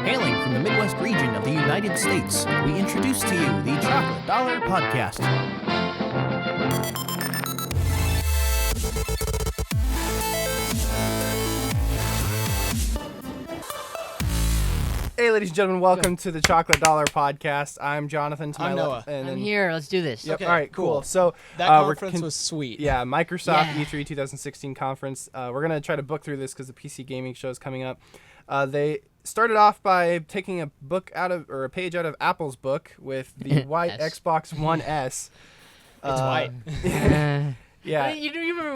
Hailing from the Midwest region of the United States, we introduce to you the Chocolate Dollar Podcast. Hey, ladies and gentlemen, welcome to the Chocolate Dollar Podcast. I'm Jonathan. I'm Noah. And I'm here. Let's do this. Yep. Okay, All right, cool. So that conference was sweet. Yeah, Microsoft Yeah. E3 2016 conference. We're gonna try to book through this because the PC gaming show is coming up. They started off by taking a page out of Apple's book with the white S. Xbox One S. It's white. Yeah. You remember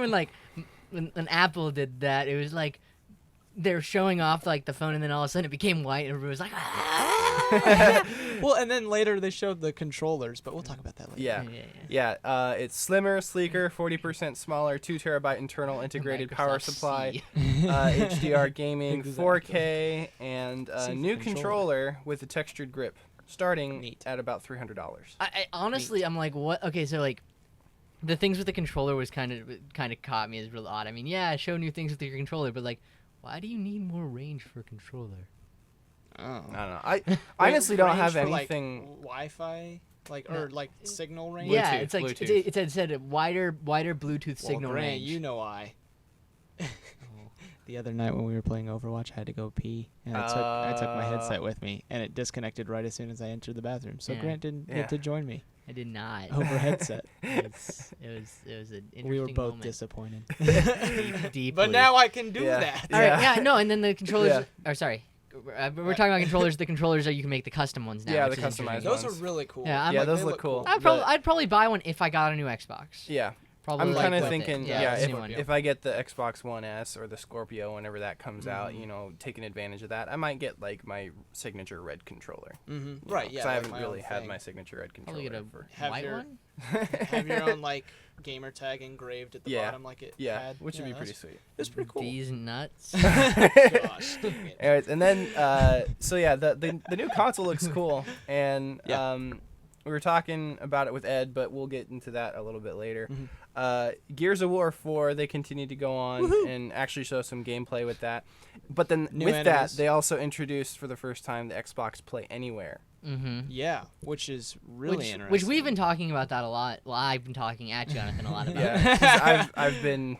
when Apple did that? It was like they were showing off like the phone, and then all of a sudden it became white, and everybody was like, "Ah!" Well, and then later they showed the controllers, but we'll talk about that later. Yeah. It's slimmer, sleeker, 40% smaller, 2 terabyte internal integrated power Microsoft supply, C. HDR gaming, Exactly. 4K, and a See, new controller. controller with a textured grip, starting Neat. at about $300. I honestly, I'm like, what? Okay, so like, the things with the controller was kind of caught me as real odd. I mean, yeah, show new things with your controller, but like, why do you need more range for a controller? Oh. I don't know. I honestly don't have anything. Like, Wi-Fi, or like signal range. Yeah, Bluetooth, it's like Bluetooth. it said wider Bluetooth Well, signal Grant, range. you know why. The other night when we were playing Overwatch, I had to go pee, and I took my headset with me, and it disconnected right as soon as I entered the bathroom. So Yeah. Grant didn't Yeah. get to join me I did not. over headset. It was an interesting We were both moment. disappointed. Deeply. But now I can do Yeah. that. All right, yeah, no, and then the controllers. Yeah. Or sorry, we're talking about controllers. The controllers are you can make the custom ones now. Yeah, which the is customized interesting. Those ones. are really cool. Yeah, I'm Yeah, like, those they look cool. I'd probably buy one if I got a new Xbox. Yeah. Probably. I'm like kind of with it. thinking, Yeah, the new if, one. if I get the Xbox One S or the Scorpio whenever that comes out, taking advantage of that, I might get like my signature red controller. Mm-hmm. you Right, know, yeah. 'cause I like haven't my really own had thing. my signature red controller. Probably get a Have white your- one. Have your own like gamer tag engraved at the Yeah. bottom like it Yeah, had. which would be pretty that's- sweet. It's pretty cool. These nuts. Gosh, dang it. Anyways, and then the new console looks cool, and Yeah. we were talking about it with Ed, but we'll get into that a little bit later. Mhm. Gears of War 4, they continued to go on and actually show some gameplay with that. But then New with enemies. that, they also introduced for the first time the Xbox Play Anywhere. Mm-hmm. Yeah, which is really interesting. Which we've been talking about that a lot. Well, I've been talking at Jonathan a lot about. Yeah, 'cause I've been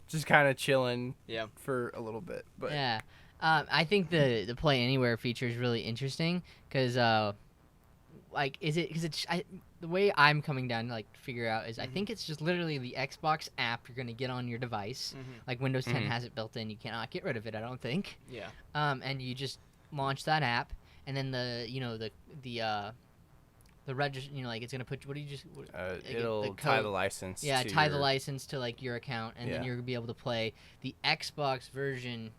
just kind of chilling Yeah. for a little bit. But Yeah, I think the Play Anywhere feature is really interesting because, like, the way I'm coming down to like figure out is I think it's just literally the Xbox app you're gonna get on your device. Like Windows 10 has it built in, you cannot get rid of it. I don't think. Yeah. And you just launch that app, and then the register. Like it's gonna put what do you just? it'll tie the license. Yeah, to tie the your- license to like your account, and then Yeah. you're gonna be able to play the Xbox version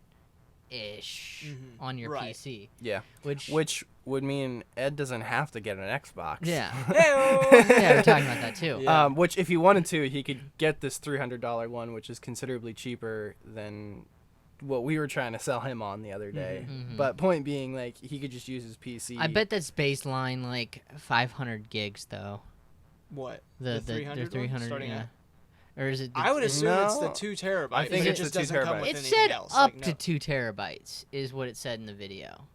ish on your Right. PC. Yeah, Which would mean Ed doesn't have to get an Xbox. yeah. Hey-o! Yeah, we're talking about that too. Yeah. Which, if he wanted to, he could get this $300 one, which is considerably cheaper than what we were trying to sell him on the other day. Mhm. But point being, like, he could just use his PC. I bet that's baseline like 500 gigs though. What? The 300 one? 300 Starting yeah. at? Or is it? I would assume it's the No. 2 terabyte. I think but it's it just the 2 doesn't come terabyte. with It anything said else. up like, to no. 2 terabytes is what it said in the video.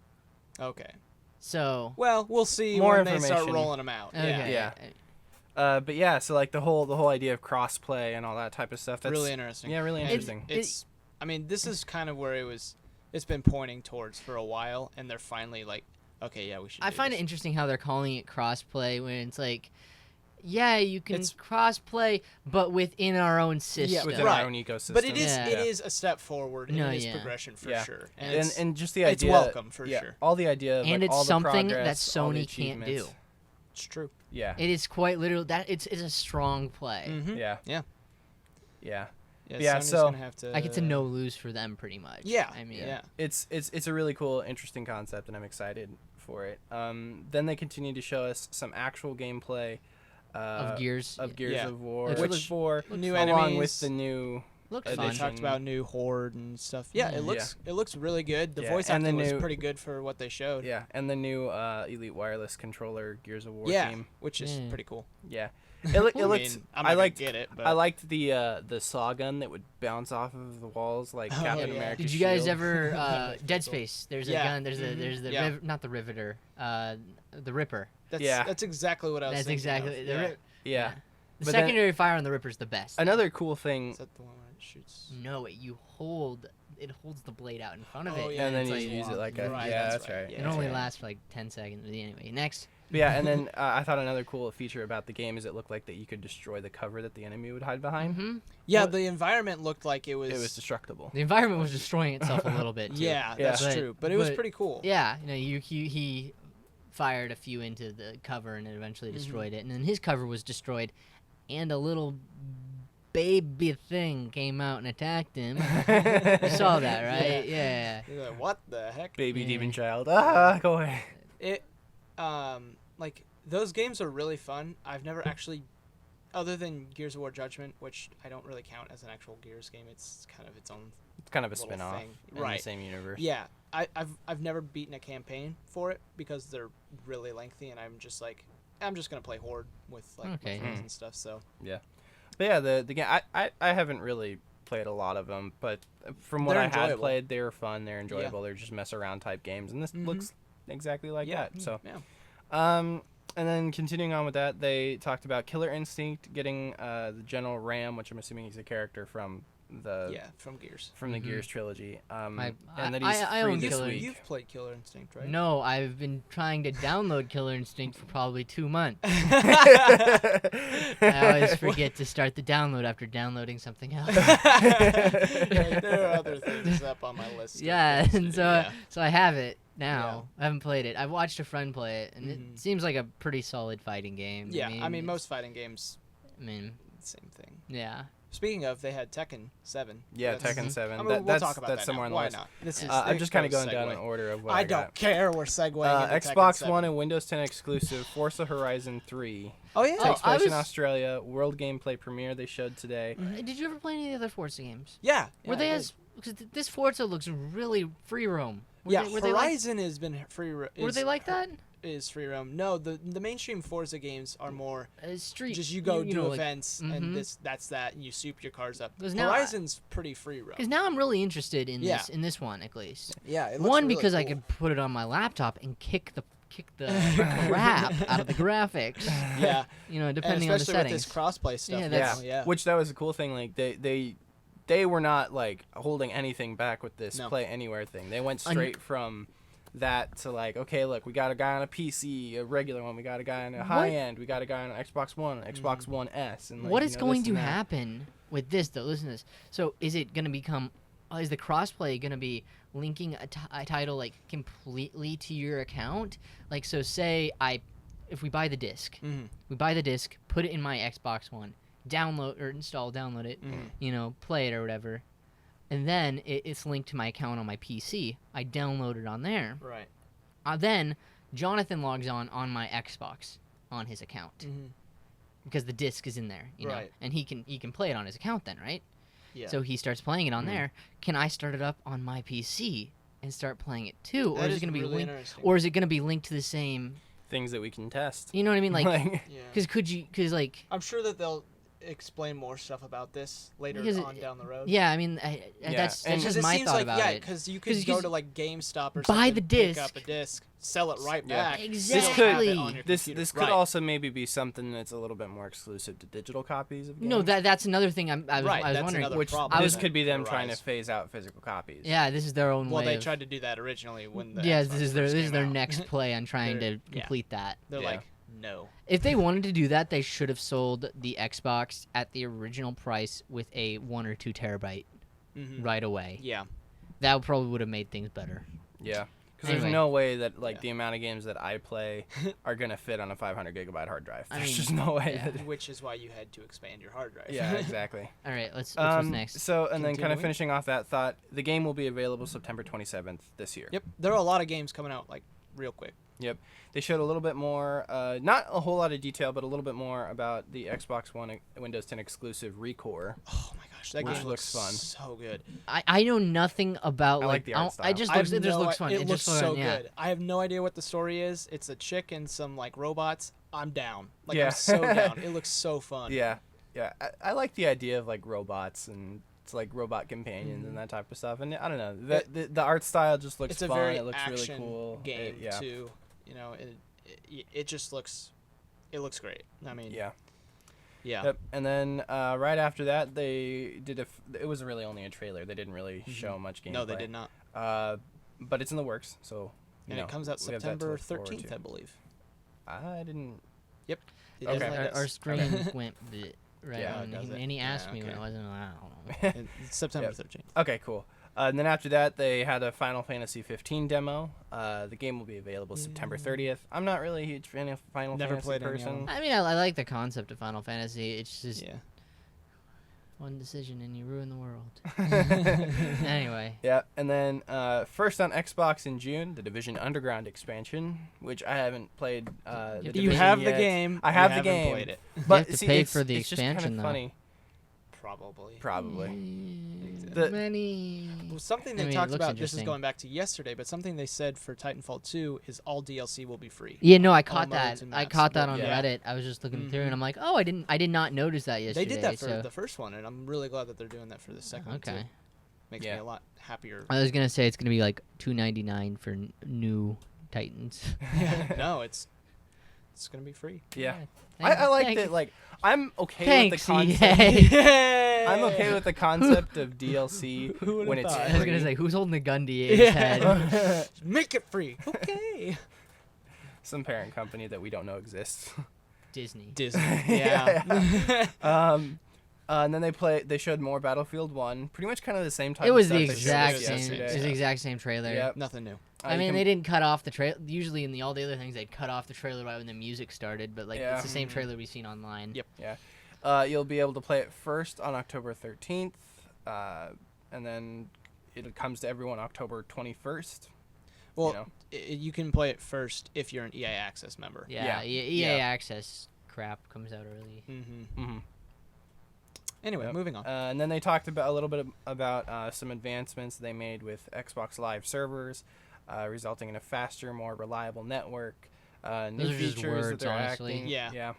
Okay. So Well, we'll see More when they start information. rolling them out. okay. Yeah. But yeah, so like the whole idea of crossplay and all that type of stuff. That's Really interesting. Yeah, really And interesting. It's. I mean, this is kind of where it's been pointing towards for a while, and they're finally like, okay, yeah, we should. I do find this. it interesting how they're calling it crossplay when it's like, yeah, you can It's- crossplay, but within our own system. Within Right. our own ecosystem. But it is Yeah. it is a step forward. And No, it is yeah. progression for Yeah. sure. And just the it's idea. welcome for yeah, sure. all the idea of, And like, it's all the something that progress, all the Sony can't do. achievements. It's true. Yeah. It is quite literal. That it's a strong play. Mm-hmm. Yeah. Yeah. Yeah. Yeah. Yeah, Sony's so- gonna have to. Like it's a no lose for them, pretty much. Yeah. I mean, Yeah. It's a really cool, interesting concept, and I'm excited for it. Then they continue to show us some actual gameplay of Gears. of Gears Yeah. of War, Which which looks- for New along enemies. with the new Looks They fun. talked about new horde and stuff. Yeah, Yeah. it looks really good. The Yeah, voice and the acting was new- pretty good for what they showed. Yeah, and the new Elite Wireless controller Gears of War Yeah, theme. which is Yeah. pretty cool. Yeah, it looks. I mean, I'm not gonna get it, but I liked the saw gun that would bounce off of the walls like Oh, Captain yeah. America's Did you guys shield. ever That's Dead cool. Space? There's a Yeah. gun. There's the Yeah. not the Riveter. The Ripper. that's exactly what I was That's thinking exactly of. the Yeah. Rip- Yeah. The But then- secondary fire on the Ripper's the best. Another cool thing, Is that the one where it shoots? No, you hold. It holds the blade out in front of Oh, it. yeah, and then it's you like, use it like a Right, yeah, that's that's right. right. Yeah, it that's only right. lasts for like 10 seconds. Anyway, next. Yeah, and then I thought another cool feature about the game is it looked like that you could destroy the cover that the enemy would hide behind. Hmm. Yeah, What- the environment looked like it was. It was destructible. The environment was destroying itself a little bit too. Yeah, Yeah. that's But- true. But it was but- pretty cool. Yeah, he fired a few into the cover and it eventually destroyed it, and then his cover was destroyed, and a little baby thing came out and attacked him. You saw that, right? Yeah. You're like, what the heck? Baby Yeah. demon child. Go away. It, like those games are really fun. I've never actually, other than Gears of War Judgment, which I don't really count as an actual Gears game. It's kind of its own. It's kind of a Little spin-off thing. in Right. the same universe. Yeah, I've never beaten a campaign for it because they're really lengthy, and I'm just gonna play Horde with like Okay. my friends Mm. and stuff. So But yeah, the game I haven't really played a lot of them, but from what They're I had enjoyable. played, they were fun. They're enjoyable. They're just mess around type games, and this Mhm. looks exactly like yeah, that. So, yeah. and then continuing on with that, they talked about Killer Instinct getting the General Ram, which I'm assuming he's a character from the Yeah, from Gears. from the Mhm. Gears trilogy. I And that he's I free own this Killer week. You've played Killer Instinct, right? No, I've been trying to download Killer Instinct for probably 2 months. I always forget to start the download after downloading something else. There are other things up on my list. of Yeah, things to and do, so yeah. so I have it now. I haven't played it. I've watched a friend play it, and Mhm. it seems like a pretty solid fighting game. Yeah, I mean it's- most fighting games, I mean, same thing. yeah. Speaking of, they had Tekken 7. Yeah, That's- Tekken 7. I mean, That- we'll that's talk about that's that somewhere now. on the Why list. not? This is, I'm just kind of going segue. down in order of what I I got. don't care. We're segueing into Tekken Xbox 7. One and Windows 10 exclusive Forza Horizon 3 Oh yeah. takes I place in was- Australia. World gameplay premiere they showed today. Did you ever play any of the other Forza games? Yeah. Were yeah, they I as because this Forza looks really free roam. Were yeah, they, were they like, Horizon has been free. were they like that? Is free roam? No, the mainstream Forza games are more Street. just you go you do know, like- events Mhm. and that's that, and you soup your cars up. 'Cause now Horizon's pretty free roam. Because now I'm really interested in Yeah. this one at least. Yeah, it One because I could put it on my laptop and kick the crap out of the graphics. Yeah, You know, and depending on the especially with settings. this crossplay stuff. Yeah, now, that's- yeah. Which that was a cool thing. Like they were not like holding anything back with this No. Play Anywhere thing. They went Un- straight from that to like, okay, look, we got a guy on a PC, a regular one. We got a guy on a high end. We got a guy on an Xbox One, Xbox One S. And like, What you is know, going this to and that. happen with this though? Listen to this. So is it going to become? Is the crossplay going to be linking a title like completely to your account? Like, so say if we buy the disc, Mhm. we buy the disc, put it in my Xbox One, download it, Mhm. you know, play it or whatever, and then it's linked to my account on my PC. I download it on there. Right. Then Jonathan logs on my Xbox on his account Mhm. because the disc is in there, you know, Right. and he can play it on his account then, right? Yeah. So he starts playing it on Mhm. there. Can I start it up on my PC and start playing it too, or That is it is going to be really linked? interesting. Or is it going to be linked to the same? Things that we can test. You know what I mean? Like, Yeah. because like, I'm sure that they'll explain more stuff about this later Because on down the road. yeah, I mean, Yeah, that's and- just it my seems thought like about it. because you 'Cause could you go s- to like GameStop or buy something, the pick disc. up a disc, sell it right Yeah. back. Exactly. Have it on your This computer. could Right. also maybe be something that's a little bit more exclusive to digital copies of games. No, that's another thing I was Right, that's wondering. another which problem this that could be them could trying to arise. phase out physical copies. Yeah, this is their own Well, way. they of- tried to do that originally when the yeah, Xbox this is first came their out. next play on trying They're- to yeah. complete that. They're Yeah. like, no. If they wanted to do that, they should have sold the Xbox at the original price with a 1 or 2 terabyte Mhm. right away. Yeah. That probably would have made things better. Yeah. Because Anyway. there's no way that like Yeah. the amount of games that I play are gonna fit on a 500 gigabyte hard drive. I There's mean, just no way. yeah. That, Which is why you had to expand your hard drive. yeah, exactly. All right, what's next? So and then kind Continuing. of finishing off that thought, the game will be available September 27th this year. Yep. There are a lot of games coming out like real quick. Yep. They showed a little bit more, not a whole lot of detail, but a little bit more about the Xbox One Windows 10 exclusive Recore. Oh my gosh, that Which game looks fun. so good. I know nothing about I like the art I style. just I looks, have it just no looks fun. It looks just so yeah. good. I have no idea what the story is. It's a chick and some like robots. I'm down. Like Yeah. I'm so down. It looks so fun. Yeah. Yeah. I like the idea of like robots and it's like robot companions and that type of stuff. And I don't know, the art style just looks It's a fun. very It looks really action cool. game Yeah. too. You know, it just looks, it looks great. I mean, Yeah. yeah. Yep. And then right after that, they did it was really only a trailer. They didn't really show much gameplay. No, they did not. But it's in the works, so And it comes out we have that to September look forward 13th, to. I believe. I didn't. It Okay. definitely Our does. screen went right Yeah, on, does it? and he asked Yeah, me when okay. it wasn't. I don't know. It's September Yep. 13th. Okay, cool. And then after that, they had a Final Fantasy 15 demo. The game will be available September 30th. I'm not really a huge fan of Final Never Fantasy played any of person. them. I mean, I like the concept of Final Fantasy. It's just Yeah. one decision and you ruin the world. Anyway, Yeah, and then first on Xbox in June, the Division Underground expansion, which I haven't played. The You Division have the yet. game. I you have the haven't game. Played it. But have to see, pay it's, for the it's expansion, just kind though. of funny. Probably. Probably. The many. Well, something I they mean, it talked looks about. This is interesting. going back to yesterday, but something they said for Titanfall 2 is all DLC will be free. Yeah, no, I All caught modes that. and I maps caught that will- on yeah. Reddit. I was just looking through, Mhm. and I'm like, oh, I did not notice that yesterday. They did that for so. the first one, and I'm really glad that they're doing that for the second one Okay. too. Makes Yeah. me a lot happier. I was gonna say it's gonna be like $2.99 for new Titans. No, it's gonna be free. Yeah. Thank- I like thank- that. Like, I'm okay Thanks, with the concept. EA. I'm okay with the concept of DLC Who would've when it's thought? I was free. gonna say, who's holding the gun to EA's head? Make it free. Okay. Some parent company that we don't know exists. Disney. Disney. Yeah. And then they showed more Battlefield 1, pretty much kind of the same type It was of the stuff they showed exact us same. yesterday. It was the exact same trailer. Yep. Nothing new. I You mean, can- they didn't cut off the trailer. Usually, in all the other things, they'd cut off the trailer right when the music started. But like, Yeah. it's the same Mhm. trailer we've seen online. Yep. You'll be able to play it first on October 13th, and then it comes to everyone October 21st. Well, you know. you can play it first if you're an EA Access member. Yeah. Yeah. EA Yeah. Access crap comes out early. Mm-hmm. Mm-hmm. Anyway, Yep. moving on. And then they talked about a little bit about some advancements they made with Xbox Live servers, resulting in a faster, more reliable network. New Those are just features that words, they're honestly. acting. Yeah. Yeah.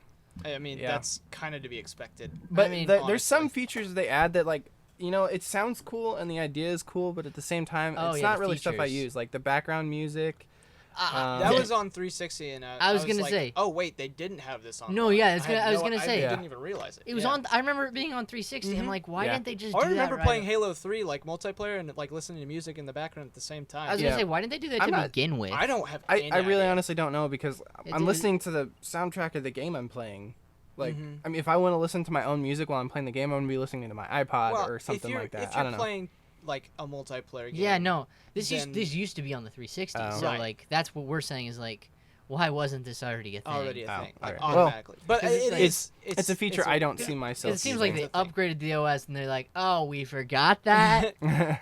I mean, Yeah. that's kind of to be expected. But mean, there's some honestly. features they add that like it sounds cool and the idea is cool, but at the same time Oh, it's yeah, not the really stuff I features. use, like the background music. That Yeah. was on 360, and I was gonna like, say- oh wait, they didn't have this on. No, One. yeah, I I was gonna say- Yeah. didn't even realize it. It was Yeah. on. I remember it being on 360. I'm Mhm. like, why Yeah. didn't they just? I do remember that right playing away? Halo 3 like multiplayer and like listening to music in the background at the same time. I was Yeah. gonna say, why didn't they do that I'm to not- begin with? I don't have. I any really idea. honestly don't know because It I'm did- listening to the soundtrack of the game I'm playing. Like, Mhm. I mean, if I want to listen to my own music while I'm playing the game, I'm gonna be listening to my iPod Well, or something if you're, like that. If I you're don't know. playing like a multiplayer game. Yeah, no. This then- used to be on the 360. Oh. So Right. like that's what we're saying is like, why wasn't this already a thing? Already a Oh, thing, like, alright. Well, automatically. But 'cause it's it like- is. It's a feature I don't yeah. see myself. It seems using. like they It's a thing. upgraded the OS and they're like, oh, we forgot that.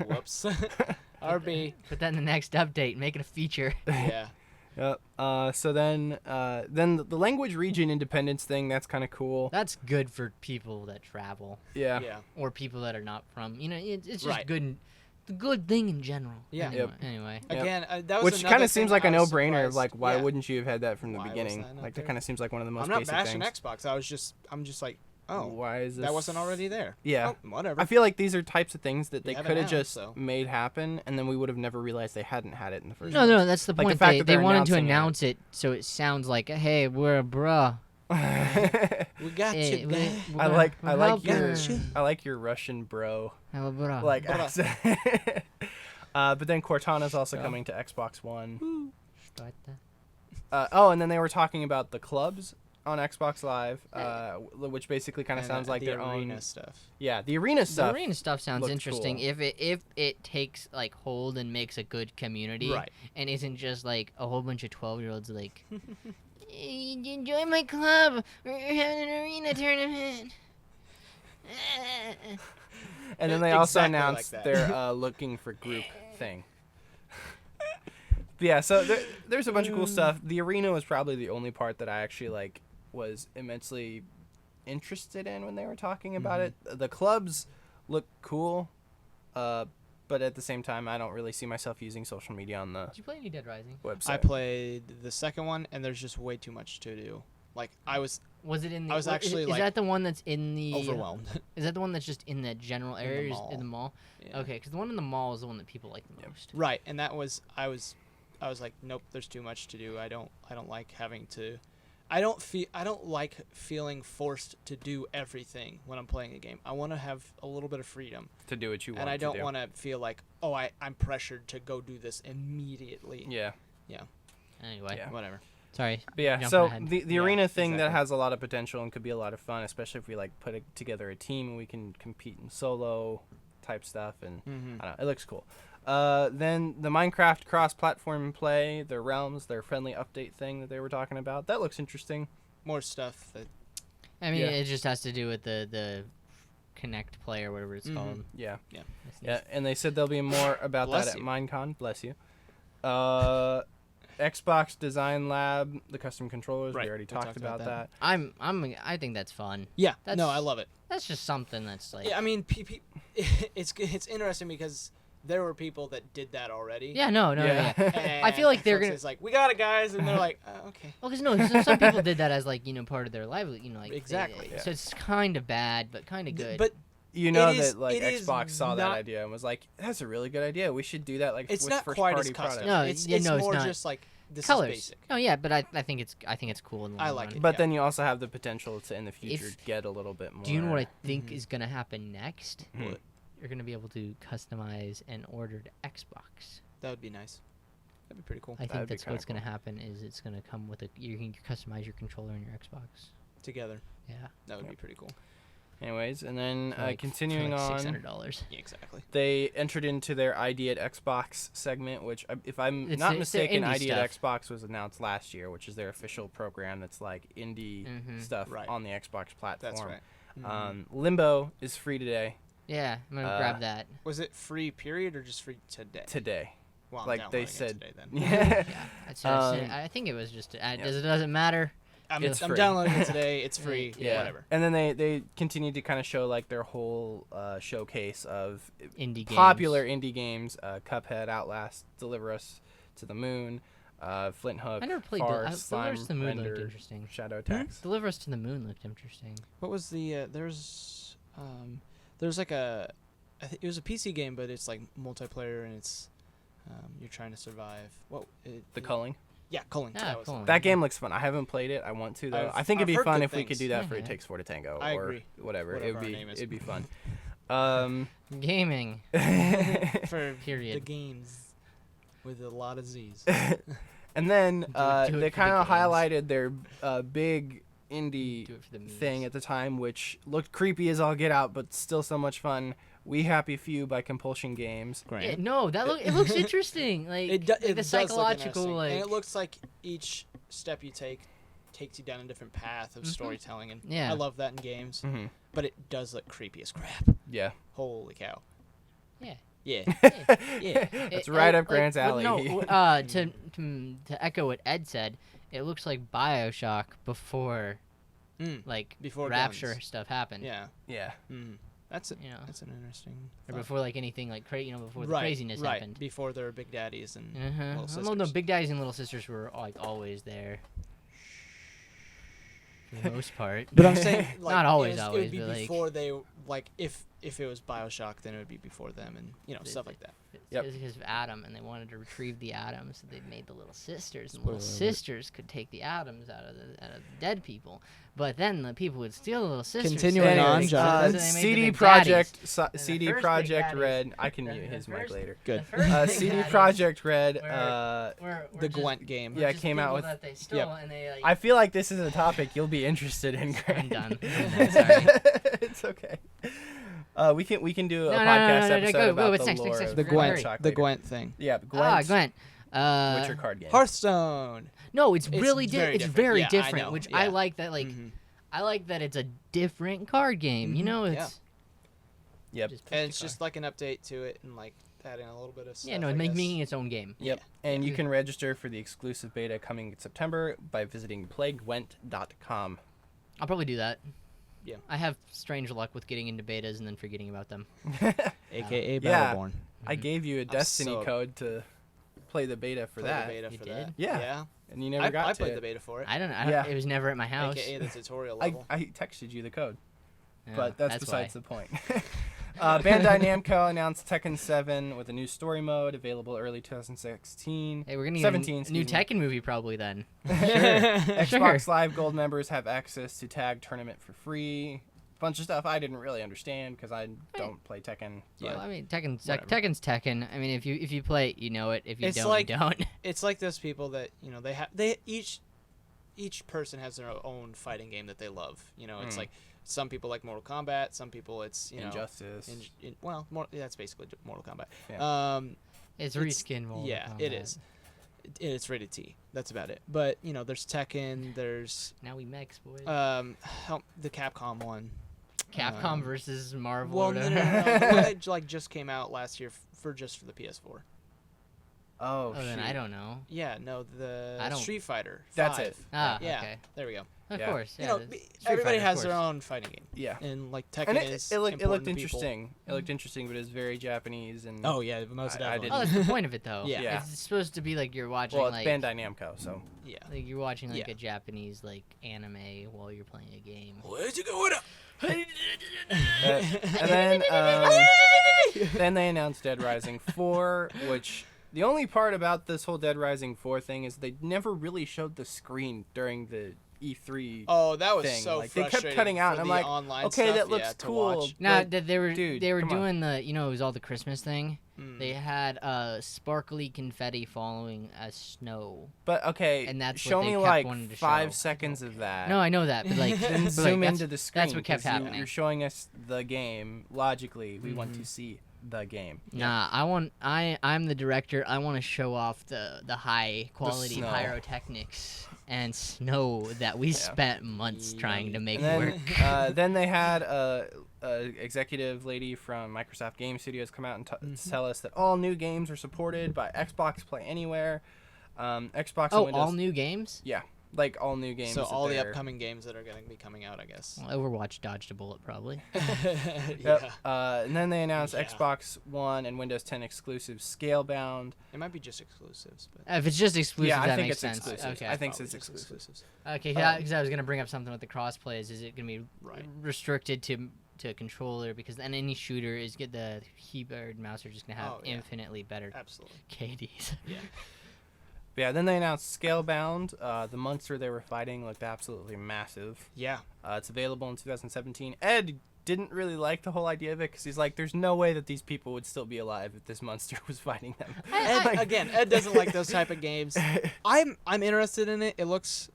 Whoops. RB. Put that in the next update. Make it a feature. Yeah. Yep. So then the language region independence thing, that's kind of cool. That's good for people that travel Yeah. Yeah. or people that are not from. It's just Right. good. The good thing in general. Yeah. Anyway. Yep. anyway. Yep. Again, that was Which another kind of thing seems like I a was no-brainer. surprised. Like, why Yeah. wouldn't you have had that from the Why was beginning? that not Like, that there? kind of seems like one of the most I'm not basic bashing things. Xbox. I'm just like, oh, Why is this? that wasn't already there. Yeah. Oh, whatever. I feel like these are types of things that they You have it could have now, just so. made happen, and then we would have never realized they hadn't had it in the first No, no, that's the Like the point. fact They, that they they're wanted to announcing it. announce it so it sounds like, hey, we're a bruh. place. We got Hey, you, we- guy. we're I gonna- like we're helping. I like your Russian bro Have a bruh. like Bruh. accent. But then Cortana's also Yeah. coming to Xbox One. Start that. And then they were talking about the clubs on Xbox Live, which basically kind of And, sounds like the their arena own. stuff. Yeah, the arena stuff. The arena stuff sounds looks interesting cool. if it takes like hold and makes a good community, Right. and isn't just like a whole bunch of 12-year-olds like, "Hey, join my club. We're having an arena tournament. And then they also Exactly like announced that. their looking for group thing. But yeah, so there's a bunch of cool stuff. The arena was probably the only part that I actually like was immensely interested in when they were talking about it. The clubs look cool, but at the same time, I don't really see myself using social media on the Did you play any Dead Rising? website. I played the second one, and there's just way too much to do. Like Was it in the? I was actually, Is like, that the one that's in the? overwhelmed. Is that the one that's just in the general the area? mall. In the mall. Yeah. Okay, because the one in the mall is the one that people like the most. Right, and that was I was like, nope, there's too much to do. I don't like having to. I don't like feeling forced to do everything when I'm playing a game. I want to have a little bit of freedom. To do what you want And I to don't do. want to feel like, oh, I'm pressured to go do this immediately. Yeah. Anyway, Yeah. Whatever. sorry. But yeah, Jumping so ahead. the Yeah, arena thing that exactly. has a lot of potential and could be a lot of fun, especially if we like put together a team and we can compete in solo type stuff, and I don't know, it looks cool. Then the Minecraft cross-platform play, their realms, their friendly update thing that they were talking about, that looks interesting. More stuff that. I mean, Yeah. it just has to do with the Connect Play or whatever it's called. Yeah. Yeah. Yeah, and they said there'll be more about Bless that at you. Minecon. Bless you. Xbox Design Lab, the custom controllers. Right, We already we talked talked about about that. I think that's fun. Yeah. That's- No, I love it. That's just something that's like. Yeah, I mean, it's interesting because there were people that did that already. Yeah, no. And I feel like they're folks gonna- is like, we got it, guys, and they're like, okay. Well, because no, some people did that as like part of their livelihood. Like Exactly. So it's kind of bad, but kind of good. But You know It is- that like it is Xbox saw that not- idea and was like, "That's a really good idea. We should do that." Like it's with not first quite party as custom. products. No, it's yeah, no, it's more not. just like this colors. is basic. Oh yeah, but I think it's cool in the I long like run. it. But Yeah. then you also have the potential to in the future If- get a little bit more. Do you know what I think is gonna happen next? What? You're gonna be able to customize an ordered Xbox. That would be nice. That'd be pretty cool. I think That'd be that's what's kinda gonna happen. Is it's gonna come with you can customize your controller in your Xbox. Together, Yeah. that would be pretty cool. Anyways, and then For continuing for like on, $600. Yeah, exactly. they entered into their ID at Xbox segment, which, if I'm It's not their mistaken, indie ID at stuff. Xbox was announced last year, which is their official program that's like indie Mhm. stuff Right. on the Xbox platform. That's right. Limbo is free today. Yeah, I'm gonna grab that. Was it free period or just free today? Today. Well, I'm like they downloading it said. today, then. Yeah. Yeah, that's what I said. Um, I think it was just. Doesn't matter. I'm It's free. downloading it today. It's free. Yeah. Whatever. And then they continued to kind of show like their whole showcase of Indie games. popular indie games: Cuphead, Outlast, Deliver Us to the Moon, Flint Hook, I never played Far, Deliver Slime, Us to the Moon looked Render, interesting. Shadow Attacks. Deliver Us to the Moon looked interesting. What was the there's like a it was a PC game, but it's like multiplayer and it's you're trying to survive. The Culling. Yeah, culling. Yeah, that was Culling. it. That game looks fun. I haven't played it. I want to though. I think it'd I've be heard fun good if we could things. do that for It Yeah. Takes Four to Tango I or agree. whatever. Whatever our It'd name is. be fun. Gaming. For Period. the games with a lot of Z's. And then Do it they for the kind of games. highlighted their big indie Do it for the memes. thing at the time, which looked creepy as all get out, but still so much fun. We Happy Few by Compulsion Games. Yeah, no, it looks interesting. Like It does the look psychological interesting. like. and it looks like each step you take takes you down a different path of storytelling, and Yeah. I love that in games. Mm-hmm. But it does look creepy as crap. Yeah. Holy cow! Yeah. Yeah. Yeah. That's right up Grant's well, alley. No, to echo what Ed said, it looks like BioShock before like Before Rapture guns. stuff happened. Yeah. Yeah. That's it. You know. That's an interesting. Or thought. before like anything like before the right, craziness right. happened. Before there were big daddies and Uh-huh. little Well, no, sisters. Big Daddies and Little Sisters were like always there. For the most part. But I'm saying, like, Not always, it always, would be but, like- before they if it was Bioshock, then it would be before them, and stuff like that. Yep. It's because of Adam, and they wanted to retrieve the atoms, so they made the little sisters, and Spoiler little alert. sisters could take the atoms out of the dead people. But then the people would steal the little sisters. Continuing so on, they- John. so they made the CD Big Daddies. Project the CD first Big Project Daddies- Red. I can the- mute the his mic first- later. Good. The first Big CD Daddies Project Red. were The just- Gwent game. were Yeah, it just came out people with- that they stole, Yep. and they like. I feel like this is a topic you'll be interested in, Grant. I'm done. Sorry. It's okay. We can do a No, no, podcast no, episode go, about what's the next, lore next, of The Hurry, Gwent. hurry. Bioshock The later. Gwent thing. Yeah, Gwent. Gwent. Witcher card game. Hearthstone. No, it's It's really very it's different. very Yeah, I different, know, which yeah. I like that like Mhm. I like that it's a different card game. You Mhm, know, yeah. it's Yep. just pick And a it's card. just like an update to it, and like adding a little bit of stuff. Yeah, no, I it's guess. making its own game. Yep. And you can register for the exclusive beta coming in September by visiting plaguewent.com. I'll probably do that. Yeah. I have strange luck with getting into betas and then forgetting about them. AKA Yeah. Battleborn. I gave you a Destiny so- code to play the beta for Play that. the beta You for did? that. Yeah. Yeah. And you never I got to played it. the beta for it. I don't. Yeah. It was never at my house. AKA the tutorial level. I texted you the code, Yeah, but that's why. besides the point. Bandai Namco announced Tekken 7 with a new story mode available early 2016. Hey, we're gonna get 17, a new excuse me. Tekken movie probably then. Xbox Live Gold members have access to Tag Tournament for free. Bunch of stuff I didn't really understand because I don't play Tekken. Yeah, but- I mean Tekken's whatever. Tekken. I mean, if you play it, you know it. If you It's don't, like- you don't. It's like those people that they each person has their own fighting game that they love. It's like some people like Mortal Kombat, some people it's Injustice. that's basically Mortal Kombat. Yeah. It's It's- reskin Mortal Yeah, Kombat. it is. It's rated T. That's about it. But there's Tekken. There's Now we mix, boys. the Capcom one. Capcom versus Marvel. Well, or no, whatever. the one that just came out last year for the PS4. Oh, Oh, then shoot. I don't know. Yeah, no, the I don't- Street Fighter. That's 5. it. Ah, Yeah, okay. there we go. Of Yeah. course. Yeah. Street Fighter, everybody of has their course. own fighting game, Yeah. and like Tekken And is it looked important to people. interesting. It looked interesting, but it was very Japanese and. Oh yeah, most I definitely. didn't- Oh, that's the point of it, though. Yeah. Yeah. It's supposed to be like you're watching well, it's like Bandai Namco, so. Yeah. like you're watching like Yeah. a Japanese like anime while you're playing a game. Where'd you go? And then they announced Dead Rising 4, which the only part about this whole Dead Rising 4 thing is they never really showed the screen during the E3. Oh, that was thing. so Like, they kept frustrating. cutting out, for and the I'm like, online okay, stuff, that looks yeah, to cool. watch. No, But, that they were dude, they were come on. doing the it was all the Christmas thing. Mm. They had sparkly confetti following a snow. But okay, And that's what show they me kept like wanting to 5 show. seconds of that. No, I know that, but like Then but, zoom like, into the screen. that's what kept 'cause happening. You're showing us the game. Logically, we want to see the game. Nah, I'm the director. I want to show off the high quality snow. pyrotechnics and snow that we spent months trying to make And work. then, then they had a executive lady from Microsoft Game Studios come out and tell us that all new games are supported by Xbox Play Anywhere. Xbox and Oh, Windows. all new games? Yeah, like all new games. So that all the they're- upcoming games that are going to be coming out, I guess. Well, Overwatch dodged a bullet, probably. Yep. Yeah. And then they announced Yeah. Xbox One and Windows 10 exclusives Scalebound. It might be just exclusives, but If it's just exclusive, Yeah, I that think makes it's sense. exclusive. Okay. I think probably it's just exclusive. Okay, because I was gonna bring up something with the crossplays. Is it gonna be Right. restricted to a controller? Because then any shooter is get the keyboard and mouse are just gonna have Oh, yeah. infinitely better Absolutely. KDs. Yeah. But yeah, then they announced Scalebound. The monster they were fighting looked absolutely massive. Yeah. It's available in 2017. Ed didn't really like the whole idea of it because he's like, there's no way that these people would still be alive if this monster was fighting them. Ed doesn't like those type of games. I'm interested in it. It looks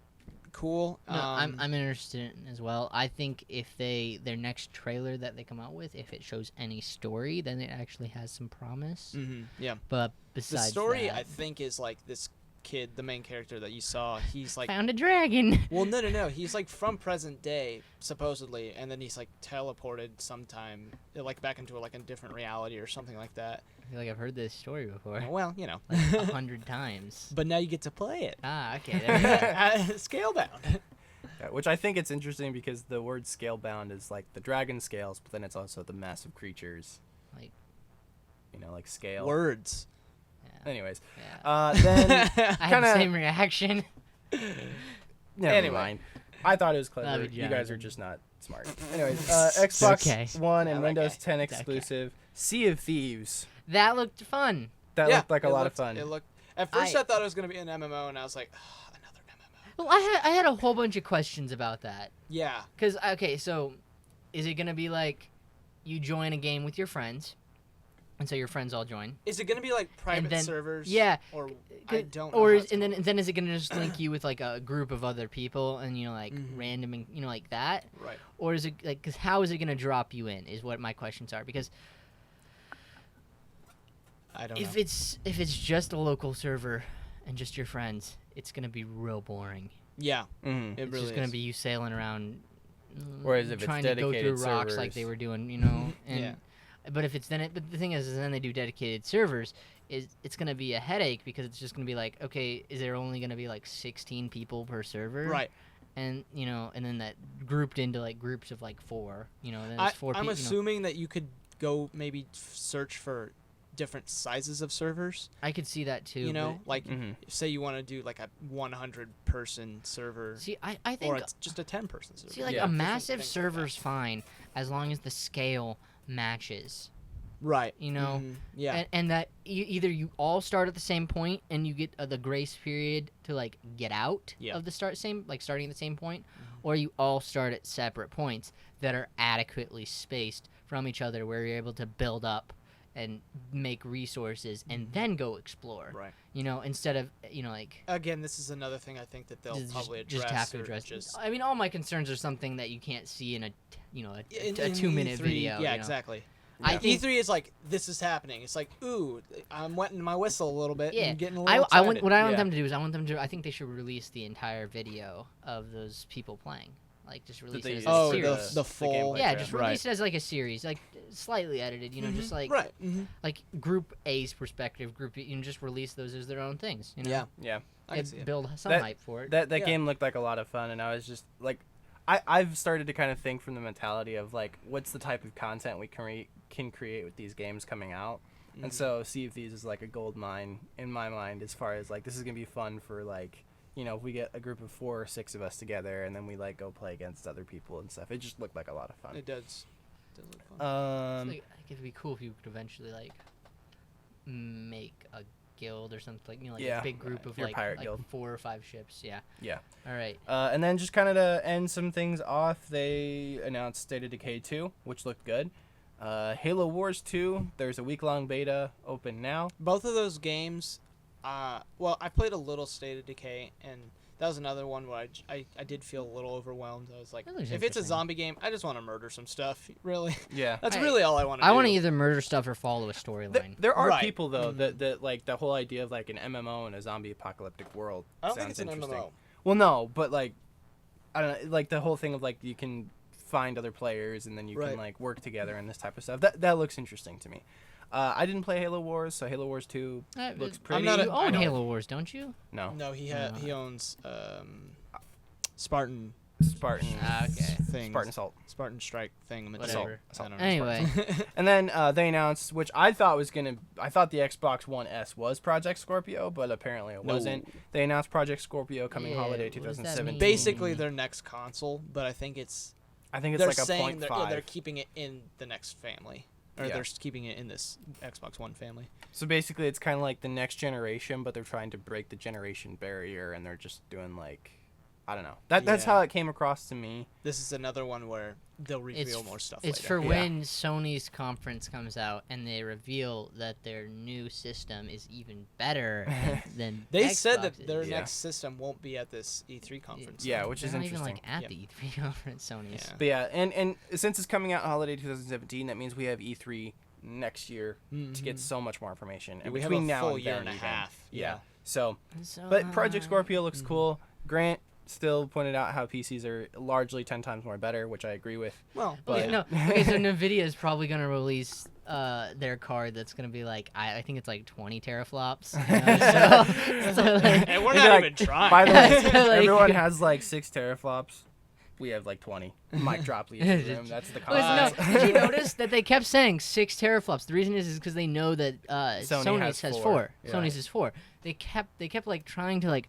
cool. No, I'm interested in it as well. I think if their next trailer that they come out with, if it shows any story, then it actually has some promise. Yeah. But The besides story, that, I think, is like this kid, the main character that you saw. He's like, found a dragon. well, no. He's like from present day, supposedly, and then he's like teleported sometime, like back into like a different reality or something like that. I feel like I've heard this story before, Well, you know. like 100 times. But now you get to play it. Ah, okay. There we go. Scalebound. Yeah, which I think it's interesting because the word Scalebound is like the dragon scales, but then it's also the massive creatures. Like- like scale. Words. Yeah. Anyways, Yeah. then I had the kinda- same reaction. never Anyway. mind. I thought it was clever. Love you, You guys are Jonathan. just not smart. Anyways, Xbox okay. One and Yeah, that Windows guy. 10 That guy. exclusive Sea of Thieves. That looked fun. That Yeah, looked like a it lot looked- of fun. It looked. At first, I- I thought it was gonna be an MMO, and I was like, another MMO. Well, I had a whole bunch of questions about that. Yeah. Cause okay, so is it gonna be like you join a game with your friends, and so your friends all join? Is it gonna be like private then- servers? yeah, Or I don't. know Or how is, it's and gonna then is it gonna just link you with like a group of other people and like Mhm. random and like that? work. Right. Or is it like? Cause how is it gonna drop you in? Is what my questions are. Because I don't if know. it's just a local server and just your friends, it's gonna be real boring. Yeah. Mhm. It It's really just gonna is. be you sailing around, Whereas if it's trying to go through dedicated rocks like servers- they were doing, and Yeah. But if it's but the thing is then they do dedicated servers. It's gonna be a headache because it's just gonna be like, okay, is there only gonna be like 16 people per server? Right. And and then that grouped into like groups of like 4. Then it's 4 people. I'm assuming that you could go maybe search for different sizes of servers. I could see that too. Like say you want to do like a 100-person server. See, I think or it's just a 10-person server. See, like a massive server's fine as long as the scale matches. Right. Yeah. And that either you all start at the same point and you get the grace period to like get out of the starting at the same point, or you all start at separate points that are adequately spaced from each other where you're able to build up and make resources and then go explore. Right. Instead of like. Again, this is another thing I think that they'll probably address. Just have to address. I mean, all my concerns are something that you can't see in a 2-minute E3, video. Yeah, exactly. I think E3 is like, this is happening. It's like, ooh, I'm wetting my whistle a little bit and getting a little what excited. I want them to do is I think they should release the entire video of those people playing. Like, just release it as a series. The full... just release it as like a series, like slightly edited, just like like Group A's perspective, Group B, just release those as their own things, Yeah. I can see it. Build some hype for it. That game looked like a lot of fun, and I was just like, I've started to kind of think from the mentality of like, what's the type of content we can create with these games coming out, and so Sea of Thieves is like a gold mine in my mind as far as like, this is gonna be fun for like, if we get a group of 4 or 6 of us together and then we like go play against other people and stuff. It just looked like a lot of fun. It does. It does look fun. Like, it'd be cool if you could eventually like make a guild or something, like a big group of Your pirate guild. 4 or 5 ships. Yeah. All right. And then just kind of to end some things off, they announced State of Decay 2, which looked good. Halo Wars 2, there's a week-long beta open now. Both of those games, well, I played a little State of Decay, and that was another one where I did feel a little overwhelmed. I was like, if it's a zombie game, I just want to murder some stuff, really. Yeah. That's really all I want to do. I want to either murder stuff or follow a storyline. There are people, though, that like the whole idea of like an MMO in a zombie apocalyptic world I don't think sounds it's an interesting. MMO. Well, no, but like, I don't know, like the whole thing of like you can find other players and then you can like work together and this type of stuff. That looks interesting to me. I didn't play Halo Wars, so Halo Wars 2 looks pretty. You own Halo Wars, don't you? No. No, he owns Spartan. Spartan. Okay. Things. Spartan Assault. Spartan Strike thing. Whatever. I don't know. Anyway. And then they announced, which I thought I thought the Xbox One S was Project Scorpio, but apparently it wasn't. They announced Project Scorpio coming holiday what does that 2017. mean? Basically their next console, but I think it's I think it's they're like a saying 0.5. they're keeping it in the next family. Or they're keeping it in this Xbox One family. So basically it's kind of like the next generation, but they're trying to break the generation barrier, and they're just doing like, I don't know. That's how it came across to me. This is another one where they'll reveal more stuff It's later. for when Sony's conference comes out and they reveal that their new system is even better than They Xbox's. said that their next system won't be at this E3 conference. Yeah, which is They're not interesting. even like at the E3 conference, Sony's. Yeah. But yeah, and since it's coming out holiday 2017, that means we have E3 next year to get so much more information. And we have between a now full and year then and a even. half. Yeah. So, but Project Scorpio looks cool. Grant still pointed out how PCs are largely 10 times more better, which I agree with. Well, But no. Okay, so Nvidia is probably gonna release their card that's gonna be like I think it's like 20 teraflops. So like, and we're They'd be not like, even trying. By the way, Like- everyone has like 6 teraflops. We have like 20. Mic drop leaves the room. That's the no, comment. did you notice that they kept saying 6 teraflops? The reason is because they know that Sony's has 4. Yeah. Sony's is 4. They kept like trying to like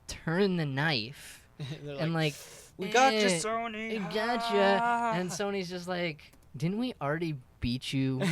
turn the knife They're and like we got you, eh, Sony. we gotcha. And Sony's just like, didn't we already beat you?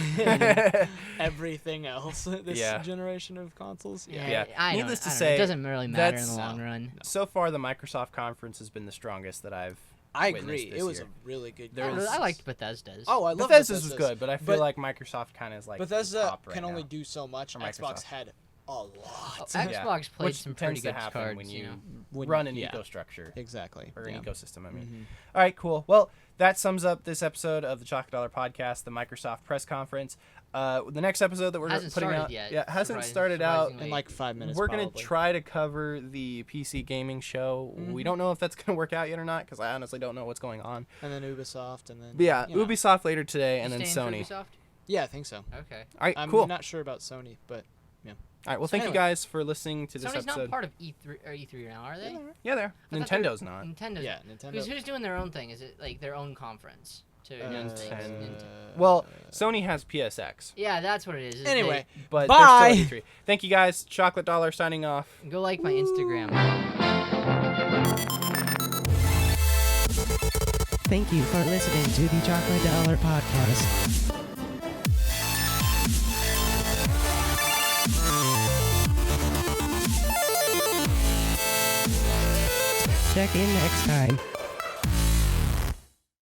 Everything else this generation of consoles. Yeah. Needless to say, it doesn't really matter in that's- the long run. So far, the Microsoft conference has been the strongest that I've I witnessed agree. this It was year. a really good. There game. was- I liked Bethesda's. Oh, I love Bethesda's was good, but I feel But- like Microsoft kind of is like Bethesda the top right can now. only do so much. Or Xbox Microsoft. had a lot. Xbox played Which some tends pretty to good happen cards. when you When- run an yeah. eco-structure Exactly. or an ecosystem. I mean, Mhm. all right, cool. Well, that sums up this episode of the Chocolate Dollar Podcast, the Microsoft press conference. The next episode that we're Hasn't putting started out, yet, hasn't started out. surprisingly. In like 5 minutes. We're gonna probably. try to cover the PC gaming show. We don't know if that's gonna work out yet or not because I honestly don't know what's going on. And then Ubisoft, and then. But yeah, you know. Ubisoft later today, and You then staying Sony. for Ubisoft? Yeah, I think so. Okay. All right, I'm cool. not sure about Sony, but All right, well, So thank you anyway, guys for listening to this Sony's episode. not part of E3 now, are they? Yeah, there. I thought they were- Nintendo's not. Nintendo's. yeah, Nintendo. Who's doing their own thing? Is it like their own conference to announce things? Well, Sony has PSX, Yeah, that's what it is. Anyway, but Bye. they're still at E3. Thank you guys. Chocolate Dollar signing off. Go like my Instagram. Thank you for listening to the Chocolate Dollar Podcast. Check in next time.